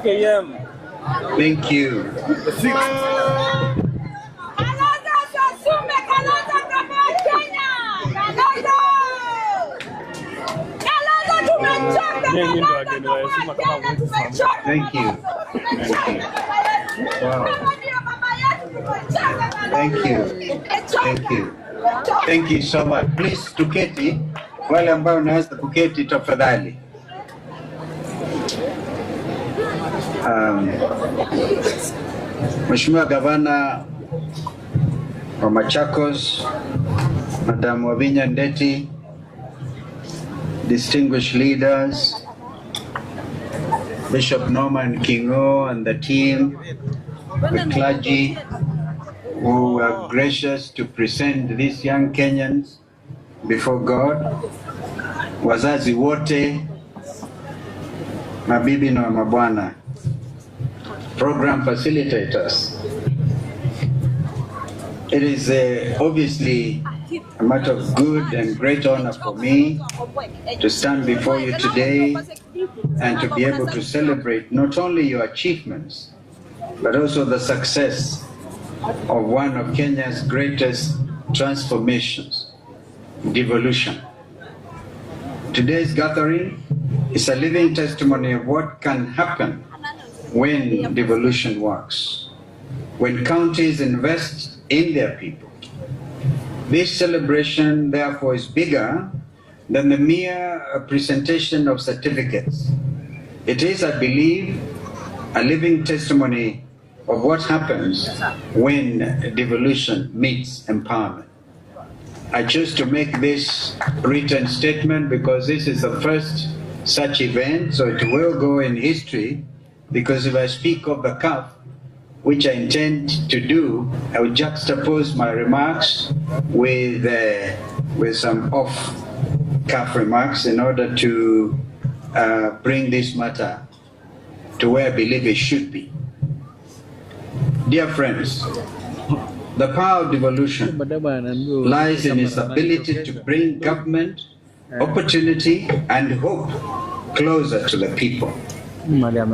km. Thank you. Thank you. Wow. Thank you. Thank you. Thank you so much. Please tuketi, wale ambao unaweza kuketi tafadhali. Mheshimiwa Gavana wa Machakos, Madam Wavinya Ndeti, distinguished leaders, Bishop Norman Kingo and the team, the clergy who were gracious to present these young Kenyans before God, wazazi wote, mabibi na mabwana, program facilitators. It is obviously a matter of good and great honor for me to stand before you today and to be able to celebrate not only your achievements, but also the success of one of Kenya's greatest transformations, devolution. Today's gathering is a living testimony of what can happen when devolution works, when counties invest in their people. This celebration, therefore, is bigger than the mere presentation of certificates. It is, I believe, a living testimony of what happens when devolution meets empowerment. I choose to make this written statement because this is the first such event, so it will go in history, because if I speak of the cuff, which I intend to do, I will juxtapose my remarks with some off-cuff remarks in order to bring this matter to where I believe it should be. Dear friends, the power of devolution lies in its ability to bring government, opportunity, and hope closer to the people.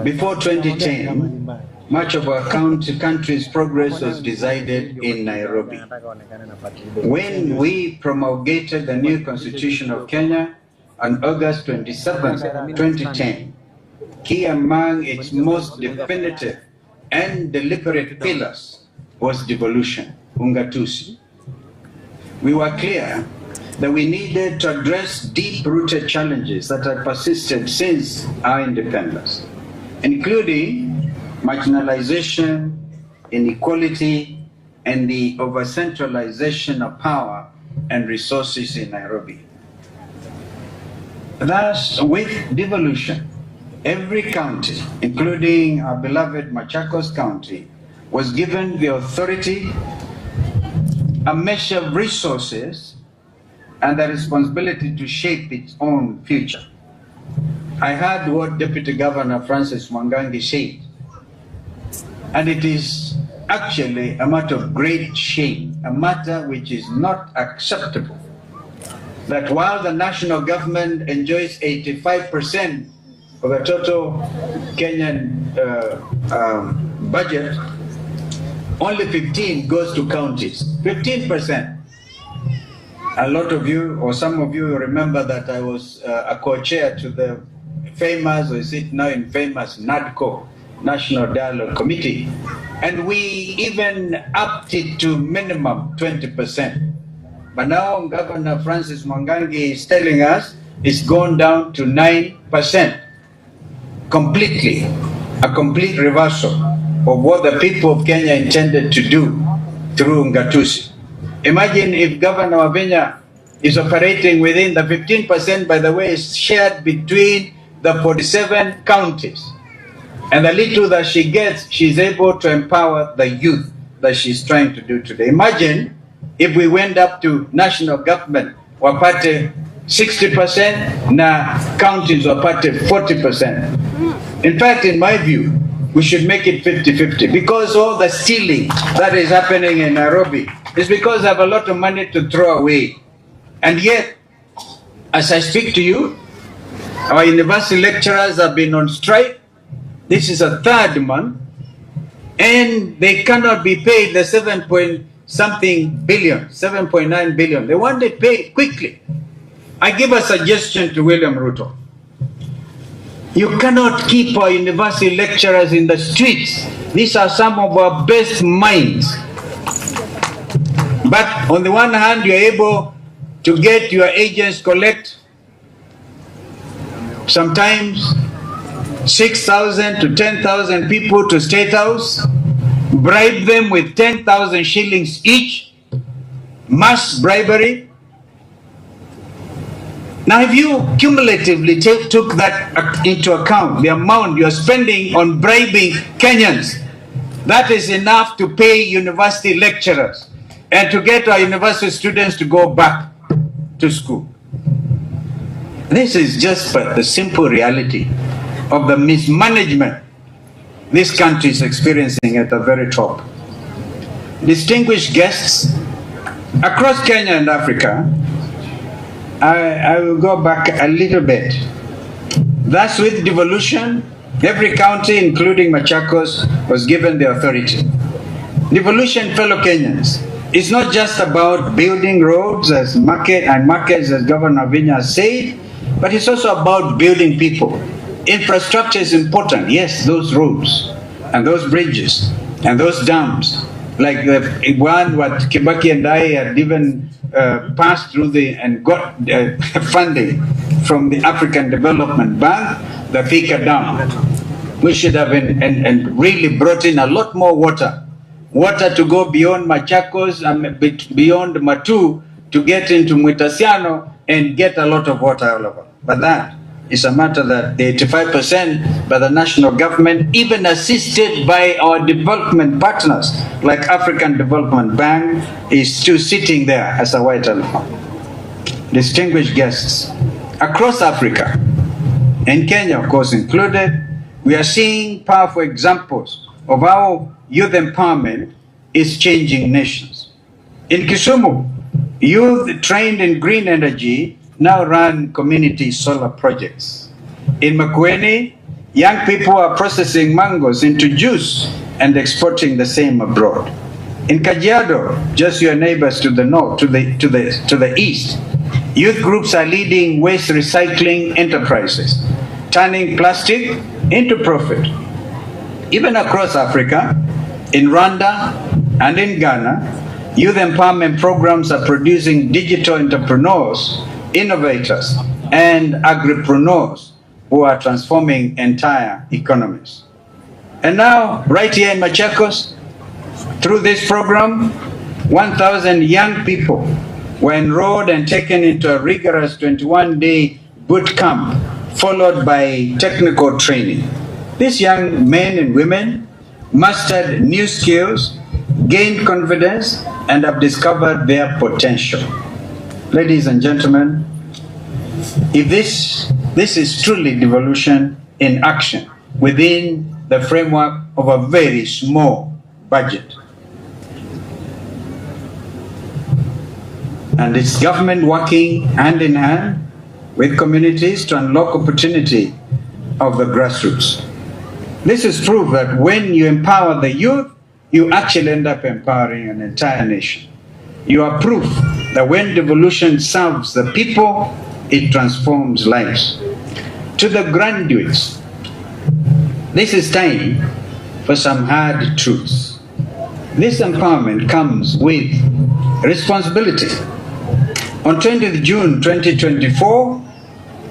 Before 2010, much of our country's progress was decided in Nairobi. When we promulgated the new Constitution of Kenya on August 27, 2010, key among its most definitive and deliberate pillars was devolution, ungatuzi. We were clear that we needed to address deep-rooted challenges that had persisted since our independence, including marginalization, inequality, and the over-centralization of power and resources in Nairobi. Thus, with devolution, every county, including our beloved Machakos County, was given the authority, a measure of resources, and the responsibility to shape its own future. I heard what Deputy Governor Francis Mwangangi said, and it is actually a matter of great shame, a matter which is not acceptable, that while the national government enjoys 85% of the total Kenyan budget, only 15 goes to counties, 15%. A lot of you, or some of you, remember that I was a co-chair to the famous, or is it now infamous, NADCO, National Dialogue Committee, and we even upped it to minimum 20%. But now Governor Francis Mwangangi is telling us it's gone down to 9%. Completely, a complete reversal of what the people of Kenya intended to do through Ngatusi. Imagine if Governor Wavinya is operating within the 15%, by the way, is shared between the 47 counties. And the little that she gets, she's able to empower the youth that she's trying to do today. Imagine if we went up to national government, wapate 60%, na counties wapate 40%. In fact, in my view, we should make it 50-50, because all the stealing that is happening in Nairobi is because they have a lot of money to throw away. And yet, as I speak to you, our university lecturers have been on strike. This is a third month, and they cannot be paid the 7.something billion, 7.9 billion. They want it paid quickly. I give a suggestion to William Ruto. You cannot keep our university lecturers in the streets. These are some of our best minds. But on the one hand, you're able to get your agents collect sometimes 6,000 to 10,000 people to State House, bribe them with 10,000 shillings each, mass bribery. Now, if you cumulatively took that into account, the amount you're spending on bribing Kenyans, that is enough to pay university lecturers and to get our university students to go back to school. This is just the simple reality of the mismanagement this country is experiencing at the very top. Distinguished guests across Kenya and Africa, I will go back a little bit. Thus, with devolution, every county, including Machakos, was given the authority. Devolution, fellow Kenyans, is not just about building roads and markets, as Governor Vinya said, but it's also about building people. Infrastructure is important. Yes, those roads and those bridges and those dams, like the one what Kibaki and I had even passed through and got funding from the African Development Bank, the Thika Dam. We should have and really brought in a lot more water to go beyond Machakos and beyond Matu to get into Mwitasiano and get a lot of water all over. But that is a matter that the 85% by the national government, even assisted by our development partners like African Development Bank, is still sitting there as a white elephant. Distinguished guests, across Africa, and Kenya of course included, we are seeing powerful examples of how youth empowerment is changing nations. In Kisumu, youth trained in green energy now run community solar projects. In makwiny, young people are processing mangoes into juice and exporting the same abroad. In Kajiado, just your neighbors to the north, to the east, youth groups are leading waste recycling enterprises, turning plastic into profit. Even across Africa, in Rwanda and in Ghana, youth empowerment programs are producing digital entrepreneurs, innovators, and agripreneurs who are transforming entire economies. And now, right here in Machakos, through this program, 1,000 young people were enrolled and taken into a rigorous 21-day boot camp, followed by technical training. These young men and women mastered new skills, gained confidence, and have discovered their potential. Ladies and gentlemen, if this is truly devolution in action within the framework of a very small budget, and it's government working hand in hand with communities to unlock opportunity of the grassroots. This is proof that when you empower the youth, you actually end up empowering an entire nation. You are proof that when devolution serves the people, it transforms lives. To the graduates, this is time for some hard truths. This empowerment comes with responsibility. On 20th June 2024,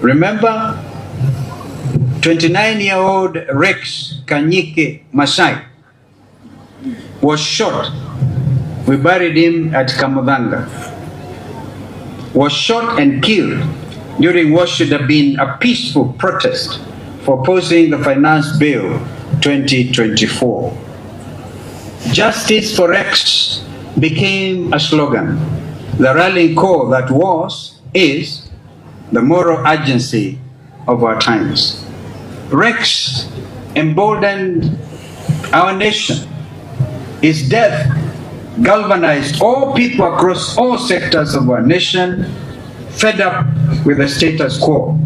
remember, 29-year-old Rex Kanyike Masai was shot. We buried him at Kamudanga. Was shot and killed during what should have been a peaceful protest for opposing the Finance Bill 2024. Justice for Rex became a slogan, the rallying call that is the moral urgency of our times. Rex emboldened our nation. His death galvanized all people across all sectors of our nation, fed up with the status quo,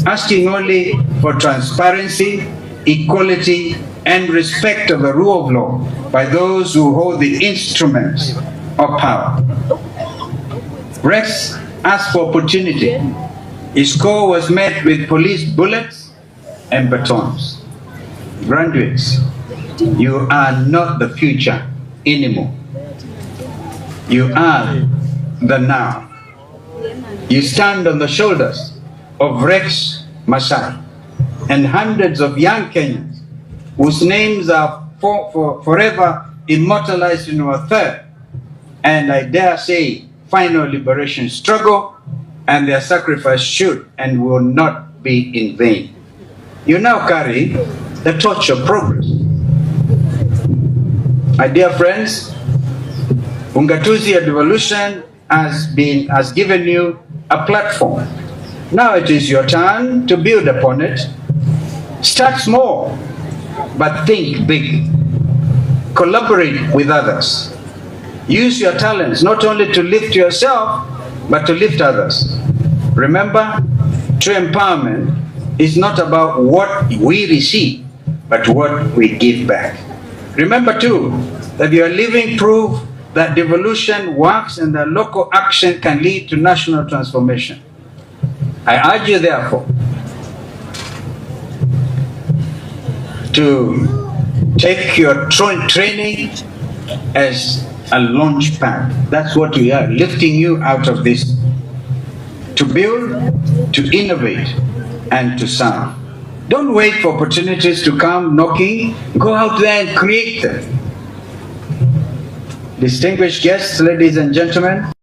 asking only for transparency, equality, and respect of the rule of law by those who hold the instruments of power. Rex asked for opportunity. His call was met with police bullets and batons. Graduates, you are not the future anymore. You are the now. You stand on the shoulders of Rex Masai and hundreds of young Kenyans whose names are forever immortalized in our third, and I dare say, final liberation struggle, and their sacrifice should and will not be in vain. You now carry the torch of progress. My dear friends, Ungatuzi Revolution has given you a platform. Now it is your turn to build upon it. Start small, but think big. Collaborate with others. Use your talents not only to lift yourself, but to lift others. Remember, true empowerment is not about what we receive, but what we give back. Remember too, that you are living proof that devolution works and that local action can lead to national transformation. I urge you therefore to take your training as a launch pad. That's what we are, lifting you out of this, to build, to innovate, and to serve. Don't wait for opportunities to come knocking. Go out there and create them. Distinguished guests, ladies and gentlemen,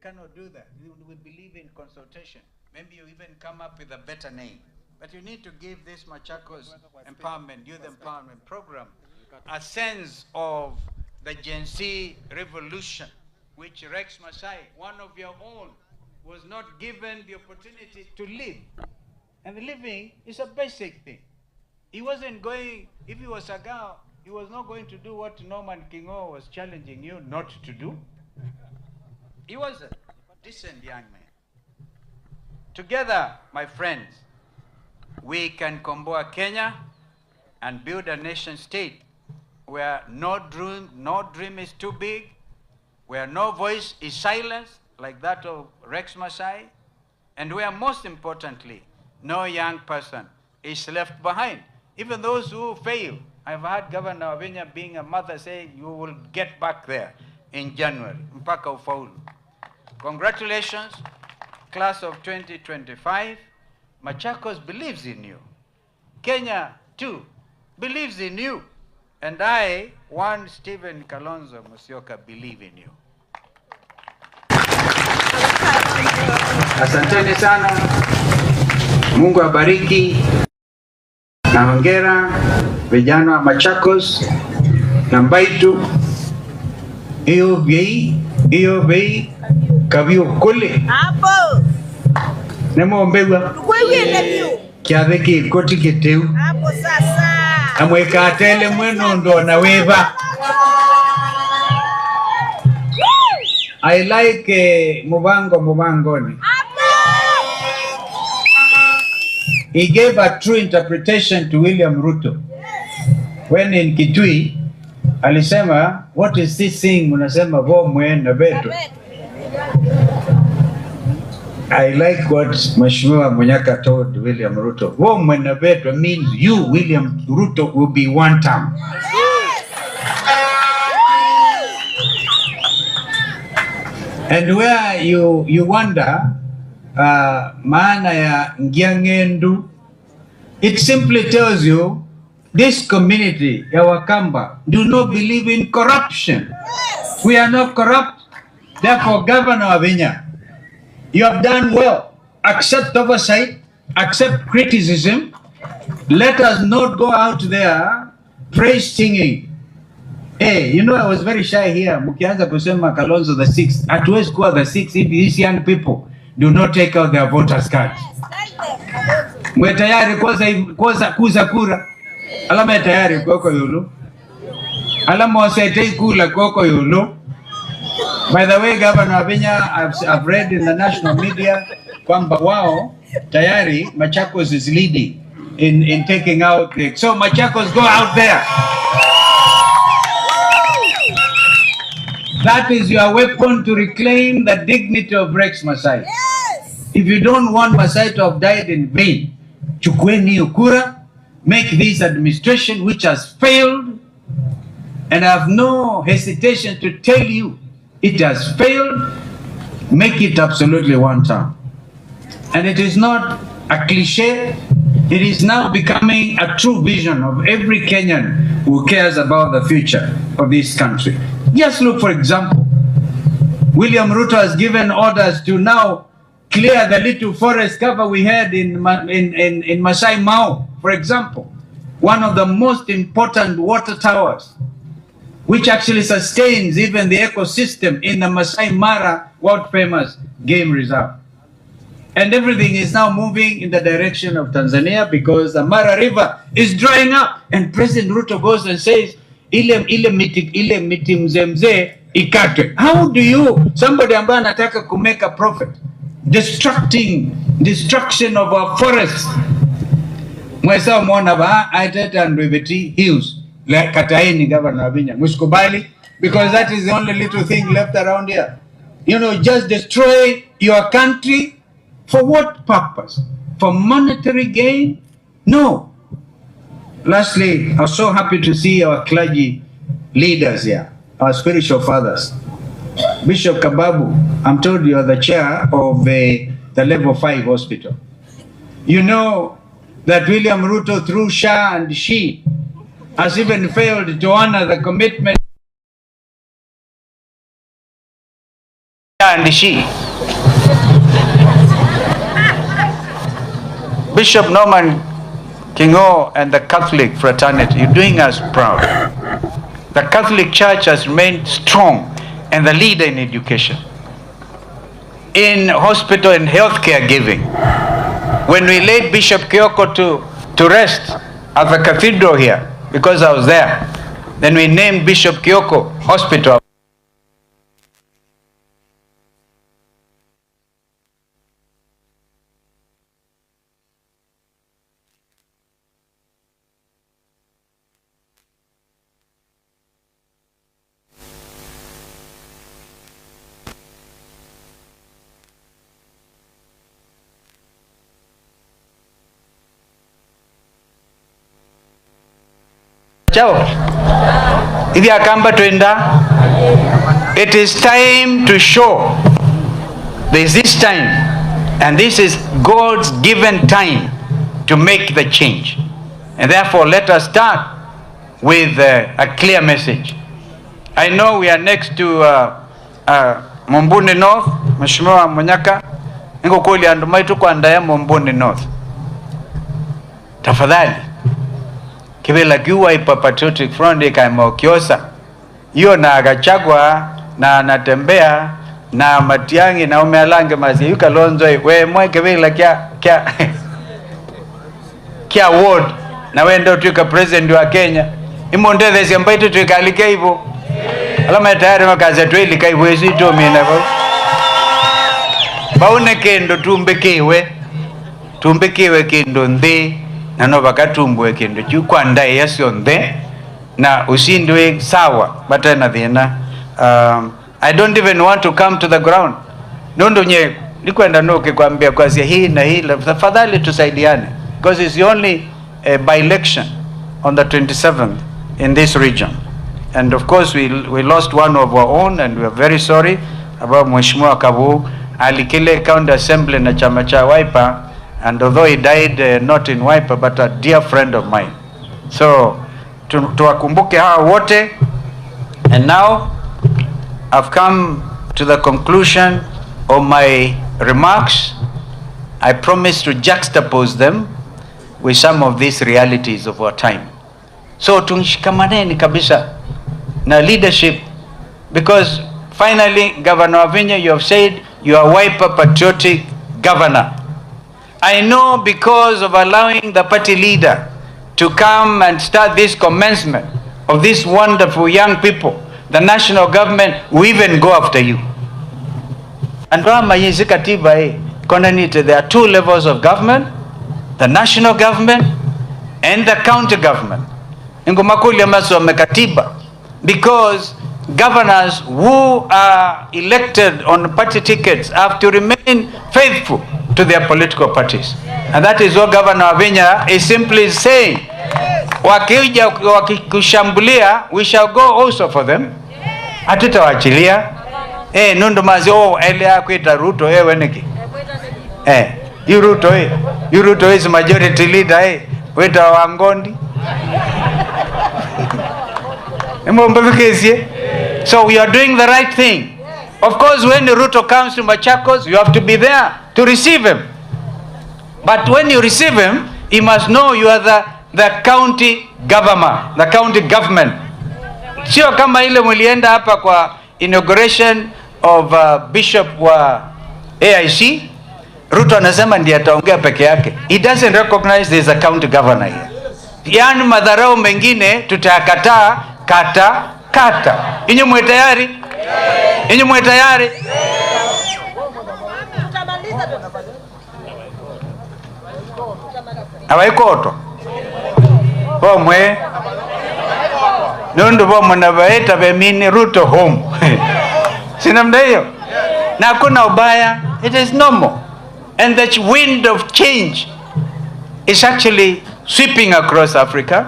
cannot do that. We believe in consultation. Maybe you even come up with a better name. But you need to give this Machakos empowerment, youth empowerment program a sense of the Gen Z revolution, which Rex Masai, one of your own, was not given the opportunity to live. And living is a basic thing. He wasn't going, if he was a girl, he was not going to do what Norman Kingo was challenging you not to do. He was a decent young man. Together, my friends, we can combo Kenya and build a nation state where no dream is too big, where no voice is silenced like that of Rex Masai, and where most importantly, no young person is left behind. Even those who fail. I've heard Governor Wavinya being a mother saying, you will get back there in January. Mpaka ufaulu. Congratulations, class of 2025. Machakos believes in you. Kenya, too, believes in you. And I, one Stephen Kalonzo Musyoka, believe in you. Asanteni sana. Mungu abariki. Na hongera vijana wa Machakos na Mbaitu. Iyo bei kabio kule. Hapo. Nemo mbegwa. Kwewe ndio. Kiaveki koti kiteu. Hapo sasa. Amweka atele mweno ndo na weva. I like Mubangoni. He gave a true interpretation to William Ruto. When in Kitui, alisema, what is this thing? Unasema vomwe na beto. I like what Mheshimiwa Munyaka told William Ruto. Vomwe na beto means you, William Ruto, will be one term. And where you wonder, maana ya ngiangendu, it simply tells you this community, ya Wakamba, do not believe in corruption. We are not corrupt. Therefore, Governor Wavinya, you have done well. Accept oversight, accept criticism. Let us not go out there praise singing. Hey, you know, I was very shy here. Mukianza kusema Kalonzo the 6th. Hatuwezi kuwa the 6th if these young people do not take out their voters cards. Mwe tayari kuza kura. Alama tayari kwako yulu. Alama wasetei kula kwako yulu. By the way, Governor Wavinya, I've read in the national media kwamba wao tayari Machakos is leading in taking out the, so Machakos, go out there. That is your weapon to reclaim the dignity of Rex Masai. Yes. If you don't want Masai to have died in vain, chukueni ukura, make this administration which has failed, and I have no hesitation to tell you it has failed, make it absolutely one term. And it is not a cliche, it is now becoming a true vision of every Kenyan who cares about the future of this country. Just look, for example, William Ruto has given orders to now clear the little forest cover we had in Masai Mao, for example, one of the most important water towers, which actually sustains even the ecosystem in the Masai Mara world famous game reserve. And everything is now moving in the direction of Tanzania because the Mara River is drying up. And President Ruto goes and says, ile miti mzemze ikatwe. How do you, somebody ambaye anataka ku make a profit, destruction of our forests. Mwesa mwona ba aiteta Ndwebeti Hills, kataeni Governor Wavinya, musikubali, because that is the only little thing left around here. You know, just destroy your country. For what purpose? For monetary gain? No. Lastly, I was so happy to see our clergy leaders here, our spiritual fathers. Bishop Kababu, I'm told you are the chair of the level 5 hospital. You know that William Ruto through Shah and She has even failed to honor the commitment Kandishi. Bishop Norman Kingo and the Catholic fraternity, you're doing us proud. The Catholic Church has remained strong and the leader in education, in hospital and healthcare giving. When we laid Bishop Kioko to rest at the cathedral here, because I was there, then we named Bishop Kioko Hospital. Chao. Idi akamba twenda. It is time to show. There is this time, and this is God's given time to make the change. And therefore, let us start with a clear message. I know we are next to Mumbuni North, Mheshimiwa Munyaka. Ngo kuli andumaitu kwa ndaya Mumbuni North. Tafadhali. Kibela kiwa ipa Patriotic Front ikaima Okiosa. Iyo na Gachagua na Natembeya na Matiangi na umealange mazi. Yuka Kalonzo we mwe kibela kia ward na wendo tuika president wa Kenya. Imondele siambaito tuika alike hivo. Alama ya tayari makazi tuilika hivo isi tumina hivo. Baune kendo tumbekewe kendo ndi. Na no bakatumbwe kendo chukwa ndai yasio nde na usindwe sawa batana thina. I don't even want to come to the ground. Nondo nye nikwenda noke kwambia kwazia hii na hii tafadhali tusaidiane, because it's the only by election on the 27th in this region, and of course we lost one of our own and we are very sorry about Mheshimiwa Kabu alikile county assembly na chama cha Wiper. And although he died not in Wiper, but a dear friend of mine. So, tuwakumbuke hawa wote. And now, I've come to the conclusion of my remarks. I promise to juxtapose them with some of these realities of our time. So, tunshikamaneni kabisa na leadership, because finally, Governor Wavinya, you have said you are Wiper patriotic governor. I know because of allowing the party leader to come and start this commencement of these wonderful young people, the national government will even go after you. And there are two levels of government, the national government and the county government. Because governors who are elected on party tickets have to remain faithful to their political parties. And that is what Governor Wavinya is simply saying. Wakija wakikushambulia, we shall go also for them. Hatutawachilia. Nundu mazi elea kuita RUTO weneki. You RUTO is majority leader weta wangondi. So we are doing the right thing. Of course, when RUTO comes to Machakos, you have to be there to receive him. But when you receive him, he must know you are the county government, the county government. Sio kama ile mulienda hapa kwa inauguration of Bishop wa AIC, RUTO anasema ndiye ataongea peke yake. He doesn't recognize there is a county governor here. Yani madharau mengine tutayakataa kata. Inyo mwe tayari? Inyo mwe tayari? Awaikoto. Mwe. Nundu mwana baeta bemini RUTO home. Sinamda hiyo? Na kuna ubaya. It is normal. And that wind of change is actually sweeping across Africa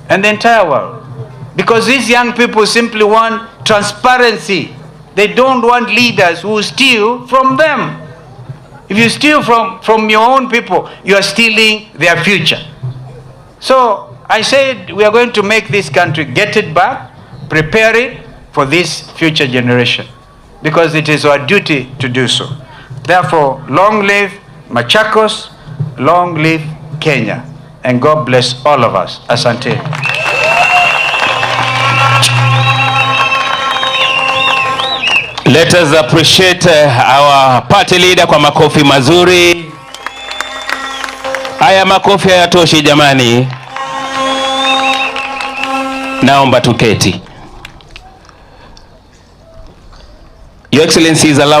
and the entire world. Because these young people simply want transparency. They don't want leaders who steal from them. If you steal from your own people, you are stealing their future. So I said we are going to make this country, get it back, prepare it for this future generation. because it is our duty to do so. Therefore, long live Machakos, long live Kenya, and God bless all of us. Asante. Let us appreciate our party leader kwa makofi mazuri. Haya makofi hayatoshi jamani. Naomba tuketi. Your Excellency is allowed